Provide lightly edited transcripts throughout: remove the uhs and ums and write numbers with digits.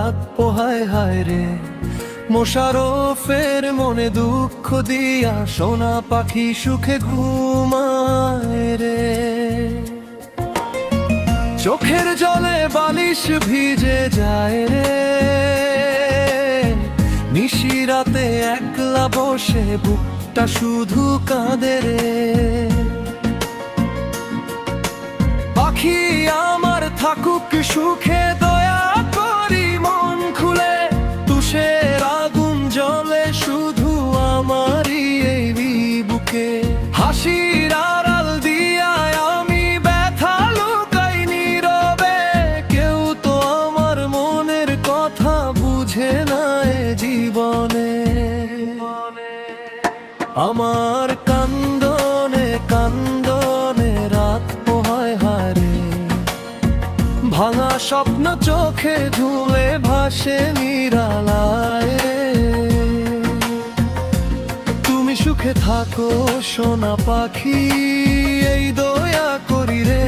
রাত পোহায় হায় রে। মোশারফের মনে দুঃখ দিয়া সোনা পাখি সুখে ঘুমায় রে। চোখের জলে বালিশ ভিজে যায় রে, নিশিরাতে একলা বসে বুকটা শুধু কাঁদে রে। পাখি আমার থাকুক সুখে, দয়া করি মন খুলে, তুষের আগুন জ্বলে শুধু আমারই এই বুকে। হাসির আড়াল দিয়া আমি ব্যথা লুকাই নীরবে, কেউ তো আমার মনের কথা বুঝে না এ জীবনে। আমার কান্দনে কান্দনে রাত পোহায় হায় রে, ভাঙা স্বপ্ন চোখে ধুলে ভাসে নিরালায়। তুমি সুখে থাকো সোনা পাখি, এই দয়া করি রে।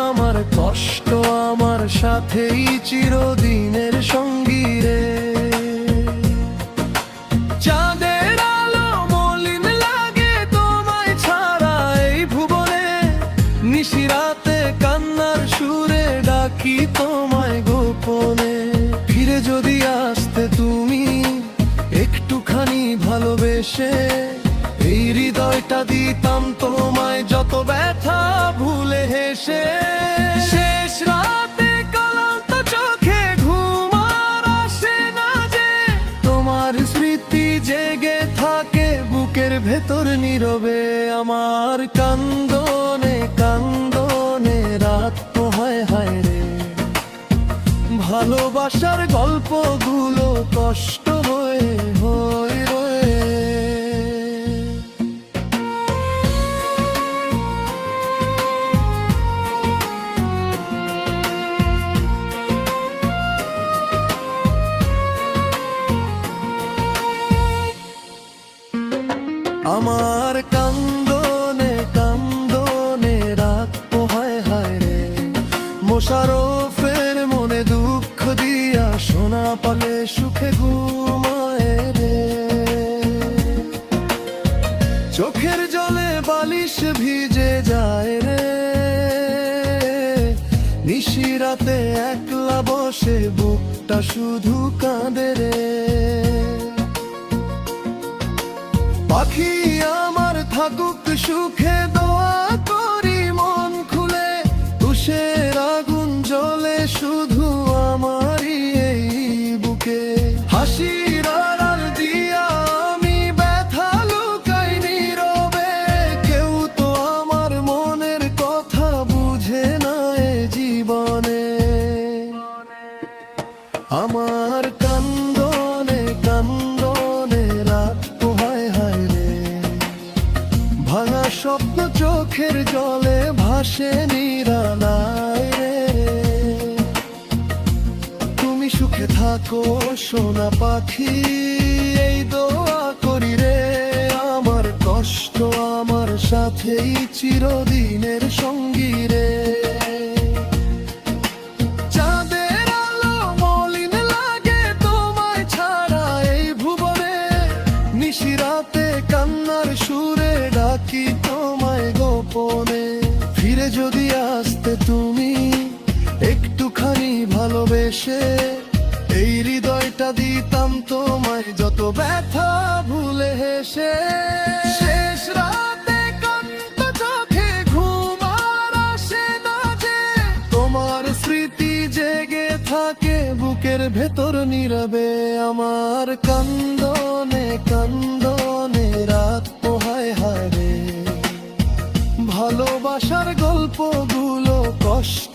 আমার কষ্ট আমার সাথেই চিরদিনের সঙ্গী রে। চাঁদের আলো মলিন লাগে তোমায় ছাড়া এই ভুবনে, নিশিরাতে কান্নার সুরে ডাকি তোমায় গোপনে। ফিরে যদি আসতে তুমি একটুখানি ভালোবেসে, এই হৃদয়টা দিতাম তোমায় যত ব্যথা ভুলে হেসে। শেষ রাতে ক্লান্ত চোখে ঘুম আর আসে না যে, তোমার স্মৃতি জেগে থাকে বুকের ভেতর নীরবে। আমার কান্দনে কান্দনে রাত পোহায় হায় রে, ভালোবাসার গল্পগুলো কষ্ট হয়ে হয়ে রয়ে। আমার কান্দনে কান্দনে রাত পোহায় হায় রে, মোশারফের মনে দুঃখ দিয়া সোনা পালে সুখে ঘুমায় রে। চোখের জলে বালিশ ভিজে যায় রে, নিশিরাতে একলা বসে বুকটা শুধু কাঁদে রে। পাখি আমার থাকুক সুখে, দোয়া করি মন খুলে, তুষের আগুন জ্বলে শুধু আমারই এই বুকে। হাসির আড়াল দিয়া আমি ব্যথা লুকাই নীরবে, কেউ তো আমার মনের কথা বুঝে না এ জীবনে। আমার কান্দনে কান্দনে রাত পোহায় হায় রে, ভাঙা স্বপ্ন চোখের জলে ভাসে নিরালায় রে। তুমি সুখে থাকো সোনা পাখি, এই দোয়া করি রে। আমার কষ্ট আমার সাথেই চিরদিনের সঙ্গী রে। চাঁদের আলো মলিন লাগে তোমায় ছাড়া এই ভুবনে, নিশিরাতে কান্নার সুরে ডাকি তোমায় গোপনে। ফিরে যদি আসতে তুমি একটুখানি ভালোবেসে, এই হৃদয়টা দিতাম তোমায় যত ব্যথা ভুলে হেসে। শেষ রাতে কান্ত চোখে ঘুম আর আসে না যে, তোমার স্মৃতি জেগে থাকে বুকের ভেতর নীরবে। আমার কান্দনে কান্দনে রাত পোহায় হায় রে, ভালোবাসার গল্পগুলো কষ্ট